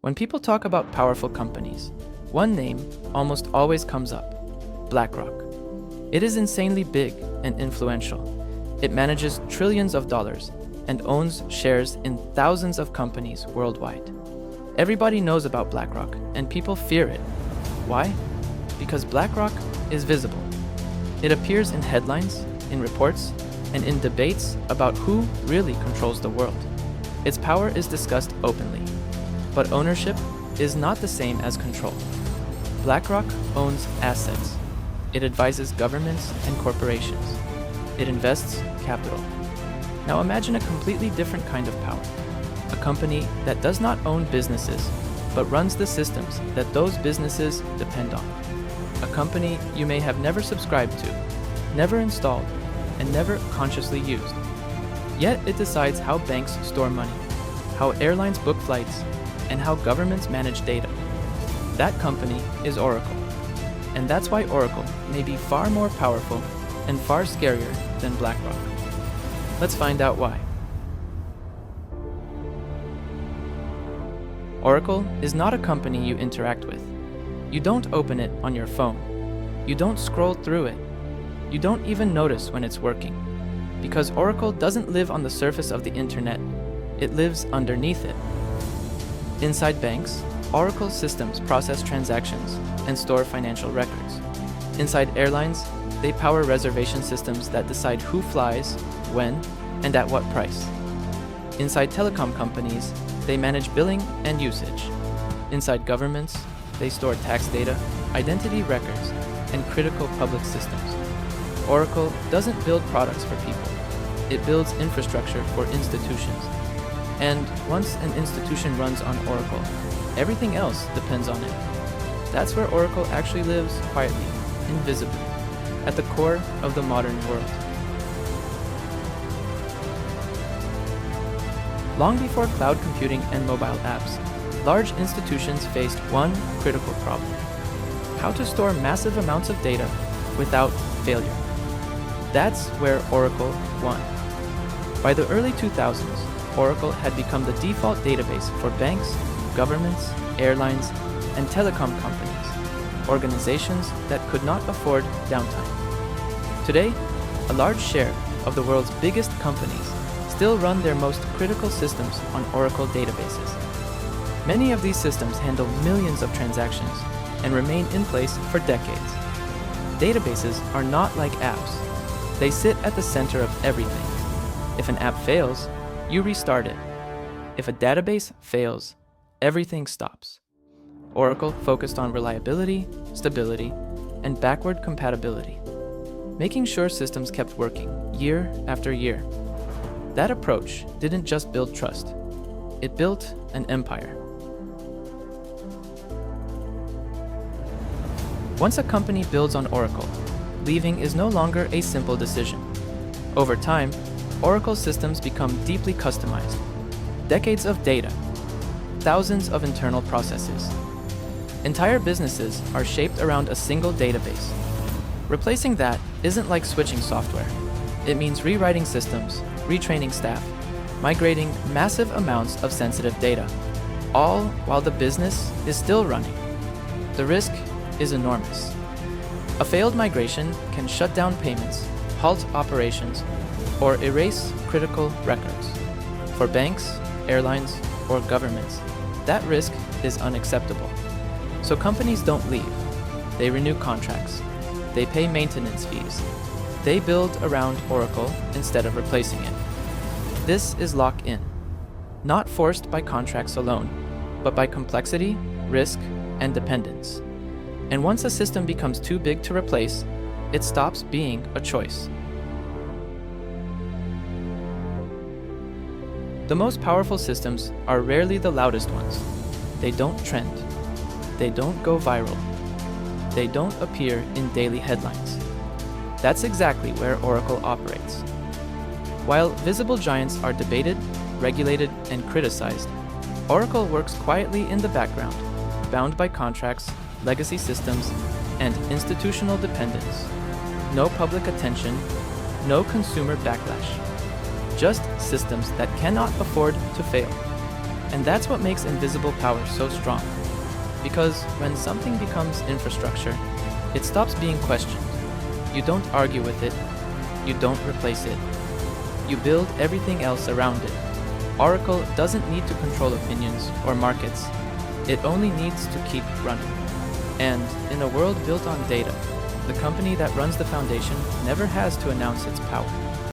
When people talk about powerful companies, one name almost always comes up: BlackRock. It is insanely big and influential. It manages trillions of dollars and owns shares in thousands of companies worldwide. Everybody knows about BlackRock, and people fear it. Why? Because BlackRock is visible. It appears in headlines, in reports, and in debates about who really controls the world. Its power is discussed openly. But ownership is not the same as control. BlackRock owns assets. It advises governments and corporations. It invests capital. Now imagine a completely different kind of power. A company that does not own businesses, but runs the systems that those businesses depend on. A company you may have never subscribed to, never installed, and never consciously used. Yet it decides how banks store money, how airlines book flights, and how governments manage data. That company is Oracle. And that's why Oracle may be far more powerful and far scarier than BlackRock. Let's find out why. Oracle is not a company you interact with. You don't open it on your phone. You don't scroll through it. You don't even notice when it's working. Because Oracle doesn't live on the surface of the internet. It lives underneath it. Inside banks, Oracle systems process transactions and store financial records. Inside airlines, they power reservation systems that decide who flies, when, and at what price. Inside telecom companies, they manage billing and usage. Inside governments, they store tax data, identity records, and critical public systems. Oracle doesn't build products for people. It builds infrastructure for institutions. And once an institution runs on Oracle, everything else depends on it. That's where Oracle actually lives quietly, invisibly, at the core of the modern world. Long before cloud computing and mobile apps, large institutions faced one critical problem: how to store massive amounts of data without failure. That's where Oracle won. By the early 2000s, Oracle had become the default database for banks, governments, airlines, and telecom companies, organizations that could not afford downtime. Today, a large share of the world's biggest companies still run their most critical systems on Oracle databases. Many of these systems handle millions of transactions and remain in place for decades. Databases are not like apps. They sit at the center of everything. If an app fails, you restart it. If a database fails, everything stops. Oracle focused on reliability, stability, and backward compatibility, making sure systems kept working year after year. That approach didn't just build trust, it built an empire. Once a company builds on Oracle, leaving is no longer a simple decision. Over time, Oracle systems become deeply customized. Decades of data, thousands of internal processes. Entire businesses are shaped around a single database. Replacing that isn't like switching software. It means rewriting systems, retraining staff, migrating massive amounts of sensitive data, all while the business is still running. The risk is enormous. A failed migration can shut down payments, halt operations, or erase critical records. For banks, airlines, or governments, that risk is unacceptable. So companies don't leave. They renew contracts. They pay maintenance fees. They build around Oracle instead of replacing it. This is lock-in, not forced by contracts alone, but by complexity, risk, and dependence. And once a system becomes too big to replace, it stops being a choice. The most powerful systems are rarely the loudest ones. They don't trend. They don't go viral. They don't appear in daily headlines. That's exactly where Oracle operates. While visible giants are debated, regulated, and criticized, Oracle works quietly in the background, bound by contracts, legacy systems, and institutional dependence. No public attention, no consumer backlash. Just systems that cannot afford to fail. And that's what makes invisible power so strong. Because when something becomes infrastructure, it stops being questioned. You don't argue with it. You don't replace it. You build everything else around it. Oracle doesn't need to control opinions or markets. It only needs to keep running. And in a world built on data, the company that runs the foundation never has to announce its power.